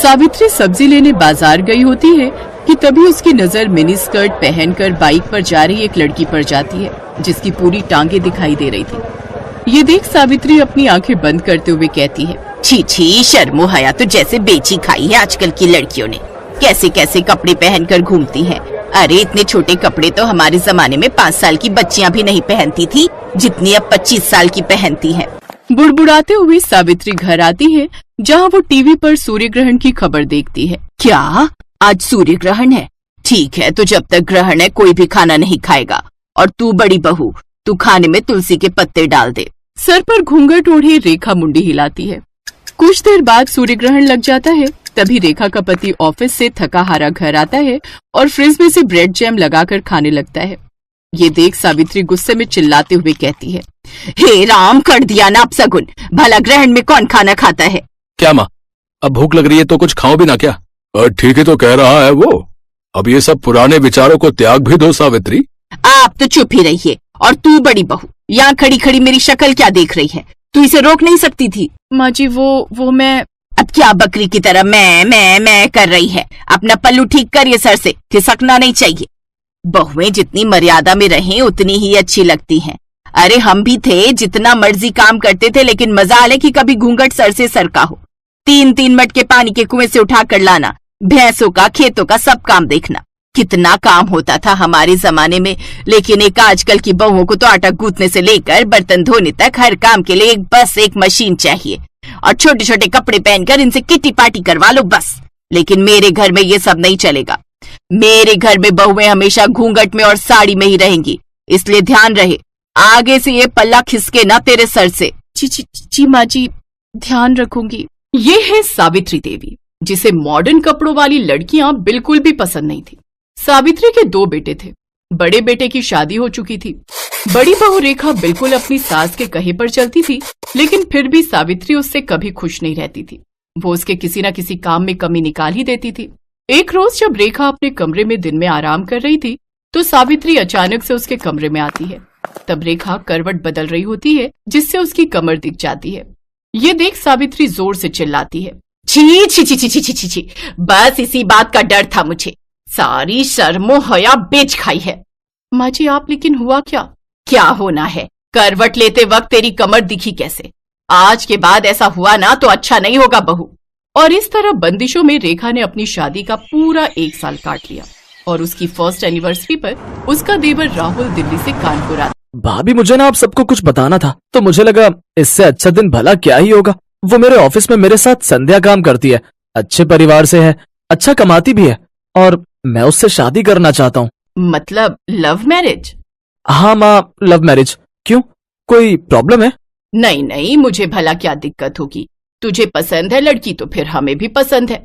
सावित्री सब्जी लेने बाजार गई होती है कि तभी उसकी नजर मिनी स्कर्ट पहनकर बाइक पर जा रही एक लड़की पर जाती है, जिसकी पूरी टांगे दिखाई दे रही थी। ये देख सावित्री अपनी आंखें बंद करते हुए कहती है, छी छी, शर्मो हया तो जैसे बेची खाई है आजकल की लड़कियों ने। कैसे कैसे कपड़े पहनकर घूमती हैं। अरे इतने छोटे कपड़े तो हमारे जमाने में 5 साल की बच्चियां भी नहीं पहनती थी, जितनी अब 25 साल की पहनती हैं। बुड़बुड़ाते हुए सावित्री घर आती है, जहाँ वो टीवी पर सूर्य ग्रहण की खबर देखती है। क्या आज सूर्य ग्रहण है? ठीक है, तो जब तक ग्रहण है कोई भी खाना नहीं खाएगा। और तू बड़ी बहू, तू खाने में तुलसी के पत्ते डाल दे। सर पर घूंघट ओढ़े रेखा मुंडी हिलाती है। कुछ देर बाद सूर्य ग्रहण लग जाता है। तभी रेखा का पति ऑफिस से थका हारा घर आता है और फ्रिज में से ब्रेड जैम लगाकर खाने लगता है। ये देख सावित्री गुस्से में चिल्लाते हुए कहती है, हे राम, कर दिया ना अपशगुन। भला ग्रहण में कौन खाना खाता है? क्या माँ, अब भूख लग रही है तो कुछ खाओ भी ना क्या? ठीक है तो कह रहा है वो। अब ये सब पुराने विचारों को त्याग भी दो सावित्री। आप तो चुप ही रहिए। और तू बड़ी बहू, यहाँ खड़ी खड़ी मेरी शक्ल क्या देख रही है? तू इसे रोक नहीं सकती थी? माँ जी वो मैं। अब क्या बकरी की तरह मैं कर रही है? अपना पल्लू ठीक करिए, सर से खिसकना नहीं चाहिए। बहुएं जितनी मर्यादा में रहें उतनी ही अच्छी लगती हैं। अरे हम भी थे, जितना मर्जी काम करते थे, लेकिन मजाल है कि कभी घूंघट सर से सरका हो। 3-3 मटके पानी के कुएं से उठा कर लाना, भैंसों का, खेतों का सब काम देखना। कितना काम होता था हमारे जमाने में। लेकिन एक आजकल की बहुओं को तो आटा गूंथने से लेकर बर्तन धोने तक हर काम के लिए बस एक मशीन चाहिए। और छोटे छोटे कपड़े पहनकर इनसे किट्टी पार्टी करवा लो बस। लेकिन मेरे घर में ये सब नहीं चलेगा। मेरे घर में बहुएं हमेशा घूंघट में और साड़ी में ही रहेंगी। इसलिए ध्यान रहे, आगे से ये पल्ला खिसके ना तेरे सर से। जी माँ जी, ध्यान रखूंगी। ये है सावित्री देवी, जिसे मॉडर्न कपड़ों वाली लड़कियां बिल्कुल भी पसंद नहीं थी। सावित्री के 2 बेटे थे। बड़े बेटे की शादी हो चुकी थी। बड़ी बहू रेखा बिल्कुल अपनी सास के कहे पर चलती थी, लेकिन फिर भी सावित्री उससे कभी खुश नहीं रहती थी। वो उसके किसी न किसी काम में कमी निकाल ही देती थी। एक रोज जब रेखा अपने कमरे में दिन में आराम कर रही थी, तो सावित्री अचानक से उसके कमरे में आती है। तब रेखा करवट बदल रही होती है, जिससे उसकी कमर दिख जाती है। ये देख सावित्री जोर से चिल्लाती है, छी छी छी छी छी छी छी, बस इसी बात का डर था मुझे। सारी शर्मो हया बेच खाई है। माँ जी आप, लेकिन हुआ क्या? क्या होना है? करवट लेते वक्त तेरी कमर दिखी कैसे? आज के बाद ऐसा हुआ ना तो अच्छा नहीं होगा बहू। और इस तरह बंदिशों में रेखा ने अपनी शादी का पूरा 1 साल काट लिया। और उसकी फर्स्ट एनिवर्सरी पर उसका देवर राहुल दिल्ली से कानपुर आता। भाभी, मुझे ना आप सबको कुछ बताना था, तो मुझे लगा इससे अच्छा दिन भला क्या ही होगा। वो मेरे ऑफिस में मेरे साथ संध्या काम करती है, अच्छे परिवार से है, अच्छा कमाती भी है, और मैं उससे शादी करना चाहता हूँ। मतलब लव मैरिज? हाँ माँ, लव मैरिज। क्यों, कोई प्रॉब्लम है? नहीं नहीं, मुझे भला क्या दिक्कत होगी। तुझे पसंद है लड़की तो फिर हमें भी पसंद है।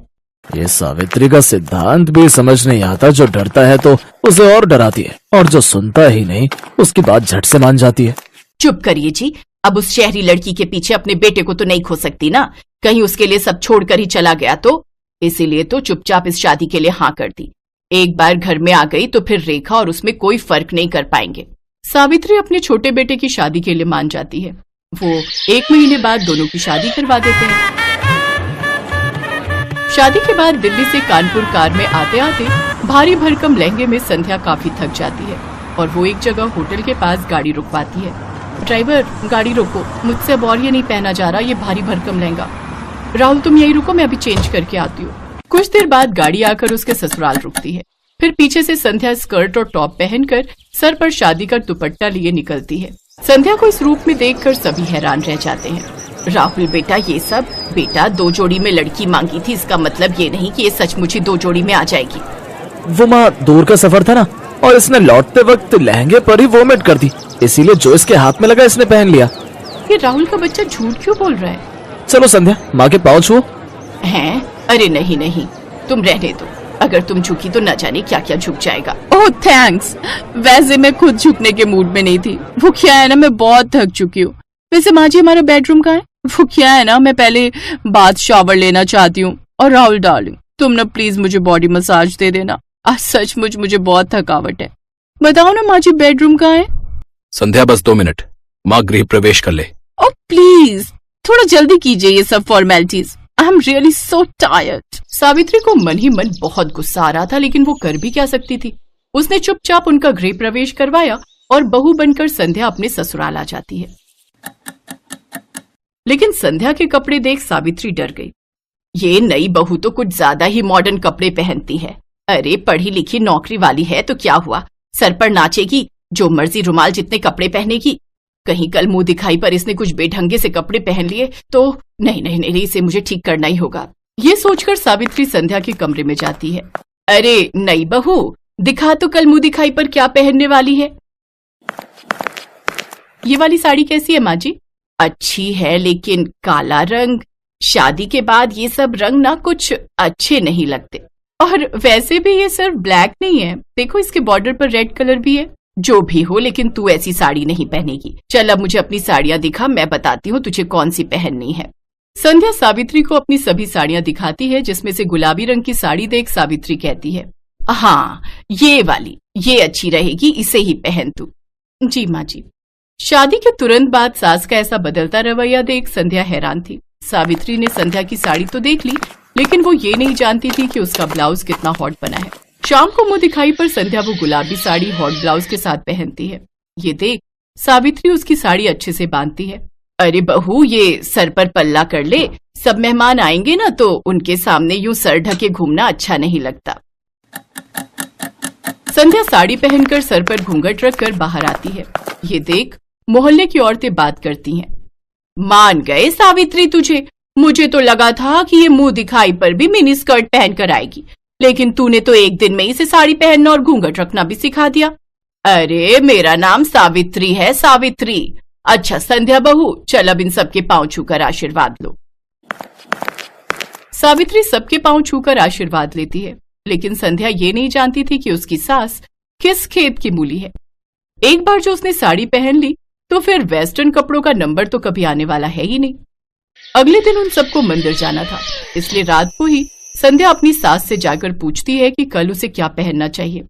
ये सावित्री का सिद्धांत भी समझ नहीं आता। जो डरता है तो उसे और डराती है, और जो सुनता ही नहीं उसकी बात झट से मान जाती है। चुप करिए जी। अब उस शहरी लड़की के पीछे अपने बेटे को तो नहीं खो सकती ना। कहीं उसके लिए सब छोड़कर ही चला गया तो। इसीलिए तो चुपचाप इस शादी के लिए हाँ कर दी। एक बार घर में आ गई तो फिर रेखा और उसमें कोई फर्क नहीं कर पाएंगे। सावित्री अपने छोटे बेटे की शादी के लिए मान जाती है। वो 1 महीने बाद दोनों की शादी करवा देते हैं। शादी के बाद दिल्ली से कानपुर कार में आते आते भारी भरकम लहंगे में संध्या काफी थक जाती है और वो एक जगह होटल के पास गाड़ी रुकवाती है। ड्राइवर, गाड़ी रोको, मुझसे अब और ये नहीं पहना जा रहा, ये भारी भरकम लहंगा। राहुल तुम यही रुको, मैं अभी चेंज करके आती हूँ। कुछ देर बाद गाड़ी आकर उसके ससुराल रुकती है। फिर पीछे से संध्या स्कर्ट और टॉप पहनकर सर पर शादी का दुपट्टा लिए निकलती है। संध्या को इस रूप में देखकर सभी हैरान रह जाते हैं। राहुल बेटा, ये सब? बेटा 2 जोड़ी में लड़की मांगी थी, इसका मतलब ये नहीं कि ये सचमुच ही 2 जोड़ी में आ जाएगी। वो माँ, दूर का सफर था ना, और इसने लौटते वक्त लहंगे पर ही वोमिट कर दी, इसीलिए जो इसके हाथ में लगा इसने पहन लिया। ये राहुल का बच्चा झूठ क्यों बोल रहा है? चलो संध्या, माँ के पाँव छुओ। हैं? अरे नहीं नहीं, तुम रहने दो। अगर तुम झुकी तो न जाने क्या क्या झुक जाएगा। ओह थैंक्स। वैसे मैं खुद झुकने के मूड में नहीं थी। वो क्या है ना, मैं बहुत थक चुकी हूँ। वैसे माँ जी, हमारा बेडरूम कहाँ है? वो क्या है ना, मैं पहले बाथ शावर लेना चाहती हूँ। और राहुल डार्लिंग, तुम ना प्लीज मुझे बॉडी मसाज दे देना। आज सचमुच मुझे बहुत थकावट है। बताओ ना माँ जी, बेडरूम कहाँ है? संध्या, बस 2 मिनट, माँ गृह प्रवेश कर ले। ओह प्लीज, थोड़ा जल्दी कीजिए ये सब formalities. I am really so tired. Savitri को मन ही मन बहुत गुस्सा आ रहा था, लेकिन वो कर भी क्या सकती थी। उसने चुपचाप उनका गृह प्रवेश करवाया और बहू बनकर संध्या अपने ससुराल आ जाती है। लेकिन संध्या के कपड़े देख सावित्री डर गई। ये नई बहू तो कुछ ज्यादा ही मॉडर्न कपड़े पहनती है। अरे पढ़ी लिखी नौकरी वाली है तो क्या हुआ, सर पर नाचेगी, जो मर्जी रुमाल जितने कपड़े पहनेगी। कहीं कल मुंह दिखाई पर इसने कुछ बेढंगे से कपड़े पहन लिए तो नहीं नहीं नहीं, इसे मुझे ठीक करना ही होगा। ये सोचकर सावित्री संध्या के कमरे में जाती है। अरे नई बहू, दिखा तो कल मुंह दिखाई पर क्या पहनने वाली है। ये वाली साड़ी कैसी है माँ जी? अच्छी है, लेकिन काला रंग, शादी के बाद ये सब रंग ना कुछ अच्छे नहीं लगते। और वैसे भी ये सिर्फ ब्लैक नहीं है, देखो इसके बॉर्डर पर रेड कलर भी है। जो भी हो, लेकिन तू ऐसी साड़ी नहीं पहनेगी। चल अब मुझे अपनी साड़ियां दिखा, मैं बताती हूँ तुझे कौन सी पहननी है। संध्या सावित्री को अपनी सभी साड़ियां दिखाती है, जिसमें से गुलाबी रंग की साड़ी देख सावित्री कहती है, हाँ ये वाली, ये अच्छी रहेगी, इसे ही पहन तू। जी माँ जी। शादी के तुरंत बाद सास का ऐसा बदलता रवैया देख संध्या हैरान थी। सावित्री ने संध्या की साड़ी तो देख ली, लेकिन वो ये नहीं जानती थी कि उसका ब्लाउज कितना हॉट बना है। शाम को मुंह दिखाई पर संध्या वो गुलाबी साड़ी हॉट ब्लाउज के साथ पहनती है। ये देख सावित्री उसकी साड़ी अच्छे से बांधती है। अरे बहू, ये सर पर पल्ला कर ले, सब मेहमान आएंगे ना तो उनके सामने यूं सर ढके घूमना अच्छा नहीं लगता। संध्या साड़ी पहनकर सर पर घूंघट रखकर बाहर आती है। ये देख मोहल्ले की औरतें बात करती हैं। मान गए सावित्री तुझे, मुझे तो लगा था कि ये मुंह दिखाई पर भी मिनी स्कर्ट पहन कर आएगी, लेकिन तूने तो एक दिन में इसे साड़ी पहनना और घूंघट रखना भी सिखा दिया। अरे मेरा नाम सावित्री है, सावित्री। अच्छा संध्या बहू, चल अब इन सबके पांव छूकर आशीर्वाद लो। सावित्री सबके पांव छूकर आशीर्वाद लेती है, लेकिन संध्या ये नहीं जानती थी कि उसकी सास किस खेत की मूली है। एक बार जो उसने साड़ी पहन ली तो फिर वेस्टर्न कपड़ों का नंबर तो कभी आने वाला है ही नहीं। अगले दिन उन सबको मंदिर जाना था, इसलिए रात को ही संध्या अपनी सास से जाकर पूछती है कि कल उसे क्या पहनना चाहिए।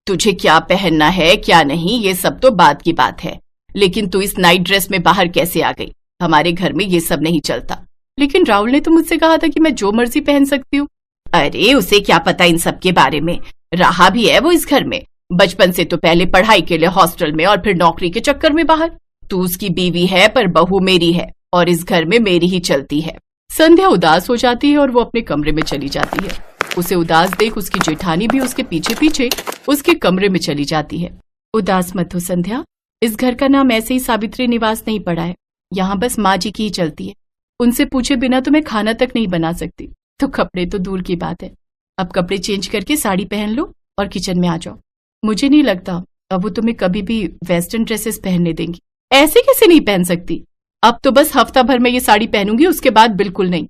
तुझे क्या पहनना है क्या नहीं ये सब तो बात की बात है, लेकिन तू इस नाइट ड्रेस में बाहर कैसे आ गई? हमारे घर में ये सब नहीं चलता। लेकिन राहुल ने तो मुझसे कहा था कि मैं जो मर्जी पहन सकती हूँ। अरे उसे क्या पता इन सब के बारे में, रहा भी है वो इस घर में, बचपन से तो पहले पढ़ाई के लिए हॉस्टल में और फिर नौकरी के चक्कर में बाहर। तू उसकी बीवी है पर बहू मेरी है और इस घर में मेरी ही चलती है। संध्या उदास हो जाती है और वो अपने कमरे में चली जाती है। उसे उदास देख उसकी जेठानी भी उसके पीछे पीछे उसके कमरे में चली जाती है। उदास मत हो संध्या, इस घर का नाम ऐसे ही सावित्री निवास नहीं पड़ा है, यहाँ बस माँ जी की ही चलती है। उनसे पूछे बिना तो मैं खाना तक नहीं बना सकती, तो कपड़े तो दूर की बात है। अब कपड़े चेंज करके साड़ी पहन लो और किचन में आ जाओ। मुझे नहीं लगता अब वो तुम्हें कभी भी वेस्टर्न ड्रेसेस पहनने देंगी। ऐसे कैसे नहीं पहन सकती? अब तो बस हफ्ता भर में ये साड़ी पहनूंगी, उसके बाद बिल्कुल नहीं।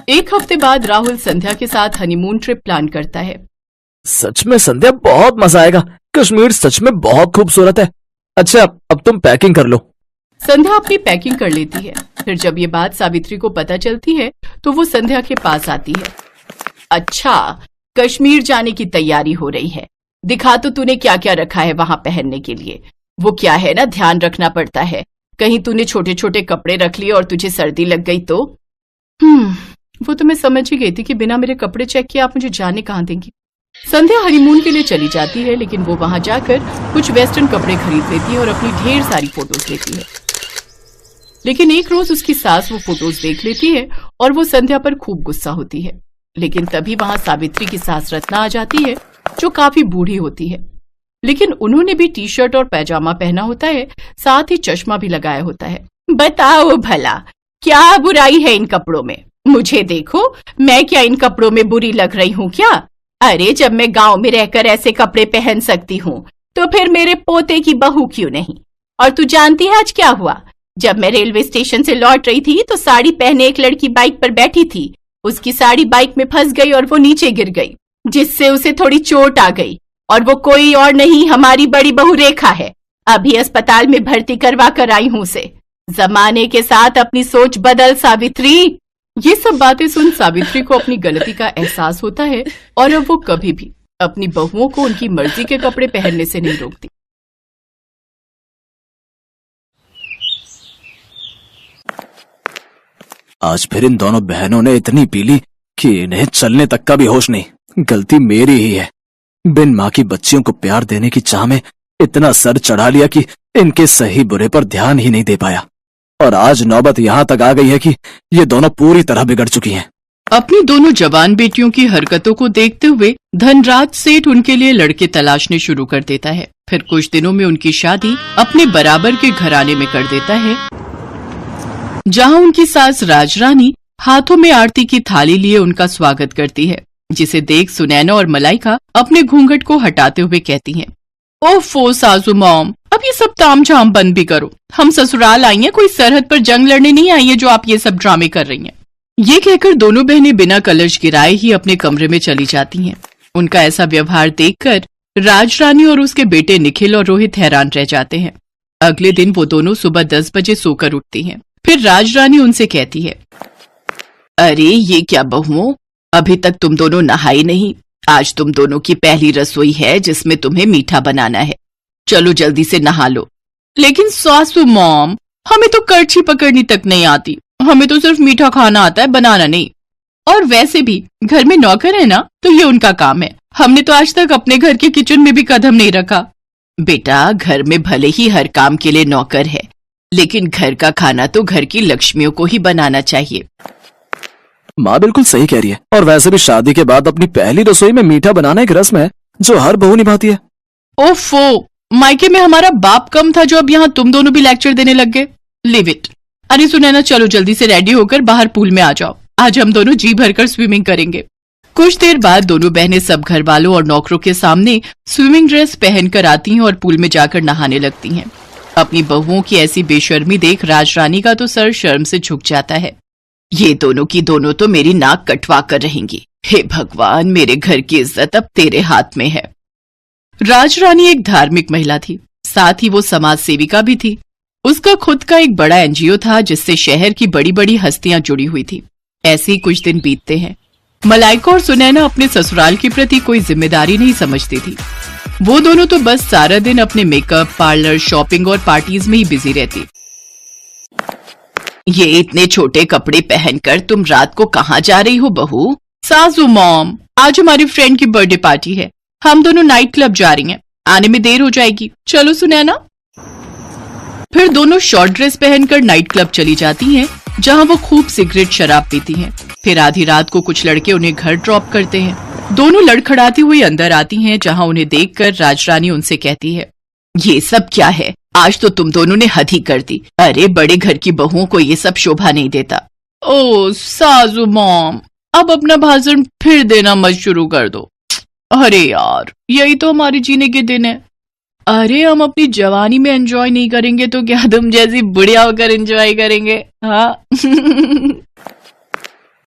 एक हफ्ते बाद राहुल संध्या के साथ हनीमून ट्रिप प्लान करता है। सच में संध्या बहुत मजा आएगा, कश्मीर सच में बहुत खूबसूरत है। अच्छा अब तुम पैकिंग कर लो। संध्या अपनी पैकिंग कर लेती है। फिर जब ये बात सावित्री को पता चलती है तो वो संध्या के पास आती है। अच्छा, कश्मीर जाने की तैयारी हो रही है, दिखा तो तूने क्या क्या रखा है वहां पहनने के लिए। वो क्या है ना, ध्यान रखना पड़ता है, कहीं तूने छोटे छोटे कपड़े रख लिए और तुझे सर्दी लग गई तो। वो तो मैं समझ ही गई थी कि बिना मेरे कपड़े चेक किए आप मुझे जाने कहाँ देंगी। संध्या हनीमून के लिए चली जाती है, लेकिन वो वहां जाकर कुछ वेस्टर्न कपड़े खरीद लेती है और अपनी ढेर सारी फोटोज लेती है। लेकिन एक रोज उसकी सास वो फोटोज देख लेती है और वो संध्या पर खूब गुस्सा होती है। लेकिन तभी वहां सावित्री की सास रत्ना आ जाती है, जो काफी बूढ़ी होती है, लेकिन उन्होंने भी टी शर्ट और पैजामा पहना होता है, साथ ही चश्मा भी लगाया होता है। बताओ भला क्या बुराई है इन कपड़ों में? मुझे देखो, मैं क्या इन कपड़ों में बुरी लग रही हूँ क्या? अरे जब मैं गांव में रहकर ऐसे कपड़े पहन सकती हूँ तो फिर मेरे पोते की बहू क्यों नहीं? और तू जानती है आज क्या हुआ? जब मैं रेलवे स्टेशन से लौट रही थी तो साड़ी पहने एक लड़की बाइक पर बैठी थी, उसकी साड़ी बाइक में फंस गई और वो नीचे गिर गई, जिससे उसे थोड़ी चोट आ गई। और वो कोई और नहीं, हमारी बड़ी बहू रेखा है। अभी अस्पताल में भर्ती करवा कर आई हूँ उसे। जमाने के साथ अपनी सोच बदल सावित्री। ये सब बातें सुन सावित्री को अपनी गलती का एहसास होता है और अब वो कभी भी अपनी बहुओं को उनकी मर्जी के कपड़े पहनने से नहीं रोकती। आज फिर इन दोनों बहनों ने इतनी पी ली कि इन्हें चलने तक का भी होश नहीं। गलती मेरी ही है। बिन माँ की बच्चियों को प्यार देने की चाह में इतना सर चढ़ा लिया कि इनके सही बुरे पर ध्यान ही नहीं दे पाया। और आज नौबत यहाँ तक आ गई है कि ये दोनों पूरी तरह बिगड़ चुकी हैं। अपनी दोनों जवान बेटियों की हरकतों को देखते हुए धनराज सेठ उनके लिए लड़के तलाशने शुरू कर देता है। फिर कुछ दिनों में उनकी शादी अपने बराबर के घराने में कर देता है, जहां उनकी सास राजरानी हाथों में आरती की थाली लिए उनका स्वागत करती है, जिसे देख सुनैना और मलाइका अपने घूंघट को हटाते हुए कहती हैं, ओफो सासू मॉम, अब ये सब तामझाम बंद भी करो। हम ससुराल आई हैं, कोई सरहद पर जंग लड़ने नहीं आई है जो आप ये सब ड्रामे कर रही हैं। ये कहकर दोनों बहनें बिना कलश गिराए ही अपने कमरे में चली जाती हैं। उनका ऐसा व्यवहार देखकर राजरानी और उसके बेटे निखिल और रोहित हैरान रह जाते हैं। अगले दिन वो दोनों सुबह 10 बजे सोकर उठती हैं। फिर राजरानी उनसे कहती है, अरे ये क्या बहुओं, अभी तक तुम दोनों नहाई नहीं। आज तुम दोनों की पहली रसोई है जिसमें तुम्हें मीठा बनाना है। चलो जल्दी से नहा लो। लेकिन सासू मॉम, हमें तो करछी पकड़नी तक नहीं आती। हमें तो सिर्फ मीठा खाना आता है, बनाना नहीं। और वैसे भी घर में नौकर है ना, तो ये उनका काम है। हमने तो आज तक अपने घर के किचन में भी कदम नहीं रखा। बेटा, घर में भले ही हर काम के लिए नौकर है, लेकिन घर का खाना तो घर की लक्ष्मियों को ही बनाना चाहिए। माँ बिल्कुल सही कह रही है। और वैसे भी शादी के बाद अपनी पहली रसोई में मीठा बनाना एक रस्म है जो हर बहू निभाती है। ओफो, मायके में हमारा बाप कम था जो अब यहाँ तुम दोनों भी लेक्चर देने लग गए। Live it. अरे सुनैना, चलो जल्दी से रेडी होकर बाहर पूल में आ जाओ। आज हम दोनों जी भरकर स्विमिंग करेंगे। कुछ देर बाद दोनों बहनें सब घर वालों और नौकरों के सामने स्विमिंग ड्रेस पहनकर आती हैं और पूल में जाकर नहाने लगती हैं। अपनी बहुओं की ऐसी बेशर्मी देख राजरानी का तो सर शर्म से झुक जाता है। ये दोनों की दोनों तो मेरी नाक कटवा कर रहेंगी। हे भगवान, मेरे घर की इज्जत अब तेरे हाथ में है। राजरानी एक धार्मिक महिला थी, साथ ही वो समाज सेविका भी थी। उसका खुद का एक बड़ा एनजीओ था जिससे शहर की बड़ी बड़ी हस्तियां जुड़ी हुई थी। ऐसे ही कुछ दिन बीतते हैं। मलाइका और सुनैना अपने ससुराल के प्रति कोई जिम्मेदारी नहीं समझती थी। वो दोनों तो बस सारा दिन अपने मेकअप, पार्लर, शॉपिंग और पार्टीज में ही बिजी रहती। ये इतने छोटे कपड़े पहनकर तुम रात को कहाँ जा रही हो बहू? सासू मॉम, आज हमारी फ्रेंड की बर्थडे पार्टी है। हम दोनों नाइट क्लब जा रही हैं। आने में देर हो जाएगी। चलो सुनैना। फिर दोनों शॉर्ट ड्रेस पहनकर नाइट क्लब चली जाती हैं, जहां वो खूब सिगरेट शराब पीती हैं। फिर आधी रात को कुछ लड़के उन्हें घर ड्रॉप करते हैं। दोनों लड़खड़ाती हुई अंदर आती हैं, जहां उन्हें देखकर राजरानी उनसे कहती है, ये सब क्या है? आज तो तुम दोनों ने हद ही कर दी। अरे बड़े घर की बहुओं को ये सब शोभा नहीं देता। ओ सासू मॉम, अब अपना भाषण फिर देना मत शुरू कर दो। अरे यार, यही तो हमारे जीने के दिन है। अरे हम अपनी जवानी में एंजॉय नहीं करेंगे तो क्या तुम जैसी बुढ़िया होकर एंजॉय करेंगे? हाँ।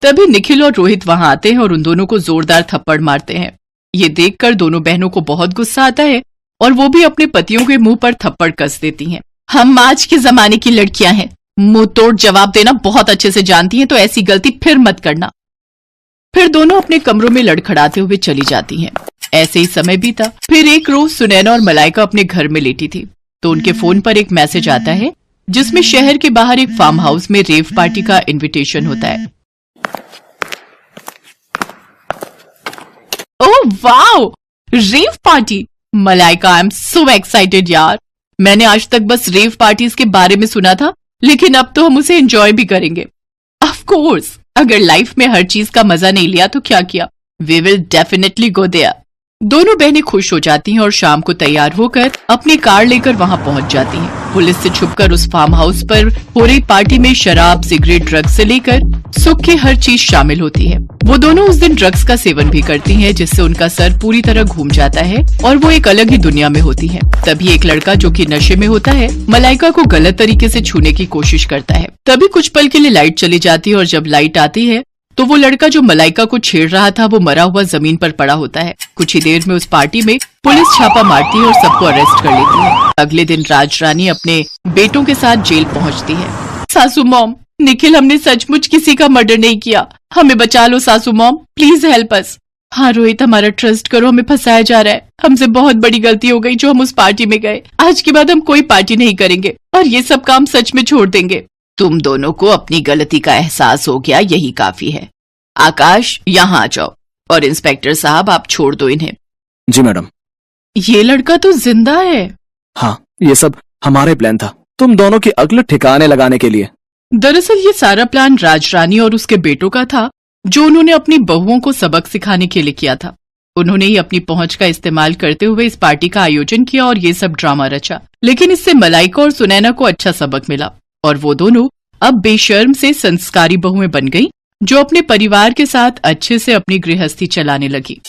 तभी निखिल और रोहित वहां आते हैं और उन दोनों को जोरदार थप्पड़ मारते हैं। ये देखकर दोनों बहनों को बहुत गुस्सा आता है और वो भी अपने पतियों के मुंह पर थप्पड़ कस देती हैं। हम आज के जमाने की लड़कियां हैं, मुंह तोड़ जवाब देना बहुत अच्छे से जानती हैं, तो ऐसी गलती फिर मत करना। फिर दोनों अपने कमरों में लड़खड़ाते हुए चली जाती हैं। ऐसे ही समय बीता। फिर एक रोज सुनैना और मलाइका अपने घर में लेटी थी तो उनके फोन पर एक मैसेज आता है जिसमें शहर के बाहर एक फार्म हाउस में रेव पार्टी का इनविटेशन होता है। Oh wow, rave party! Malaika, I am so excited यार। मैंने आज तक बस रेव पार्टीज के बारे में सुना था, लेकिन अब तो हम उसे एंजॉय भी करेंगे। ऑफ कोर्स, अगर लाइफ में हर चीज का मजा नहीं लिया तो क्या किया? We will definitely go there. दोनों बहनें खुश हो जाती हैं और शाम को तैयार होकर अपनी कार लेकर वहां पहुंच जाती हैं। पुलिस से छुपकर उस फार्म हाउस पर हो रही पार्टी में शराब, सिगरेट, ड्रग्स से लेकर सुख की हर चीज शामिल होती है। वो दोनों उस दिन ड्रग्स का सेवन भी करती हैं, जिससे उनका सर पूरी तरह घूम जाता है और वो एक अलग ही दुनिया में होती है। तभी एक लड़का जो कि नशे में होता है मलाइका को गलत तरीके से छूने की कोशिश करता है। तभी कुछ पल के लिए लाइट चली जाती है और जब लाइट आती है तो वो लड़का जो मलाइका को छेड़ रहा था वो मरा हुआ जमीन पर पड़ा होता है। कुछ ही देर में उस पार्टी में पुलिस छापा मारती है और सबको अरेस्ट कर लेती है। अगले दिन राजरानी अपने बेटों के साथ जेल पहुंचती है। सासू मॉम, निखिल, हमने सचमुच किसी का मर्डर नहीं किया। हमें बचा लो सासू मॉम, प्लीज हेल्प अस। हाँ रोहित, हमारा ट्रस्ट करो, हमें फंसाया जा रहा है। हमसे बहुत बड़ी गलती हो गई जो हम उस पार्टी में गए। आज के बाद हम कोई पार्टी नहीं करेंगे और ये सब काम सच में छोड़ देंगे। तुम दोनों को अपनी गलती का एहसास हो गया, यही काफी है। आकाश, यहाँ आ जाओ। और इंस्पेक्टर साहब, आप छोड़ दो इन्हें। जी मैडम। ये लड़का तो जिंदा है। हाँ, ये सब हमारे प्लान था, तुम दोनों की अक्ल ठिकाने लगाने के लिए। दरअसल ये सारा प्लान राजरानी और उसके बेटों का था, जो उन्होंने अपनी बहुओं को सबक सिखाने के लिए किया था। उन्होंने ही अपनी पहुंच का इस्तेमाल करते हुए इस पार्टी का आयोजन किया और ये सब ड्रामा रचा। लेकिन इससे मलाइका और सुनैना को अच्छा सबक मिला और वो दोनों अब बेशर्म से संस्कारी बहुएं बन गईं, जो अपने परिवार के साथ अच्छे से अपनी गृहस्थी चलाने लगी।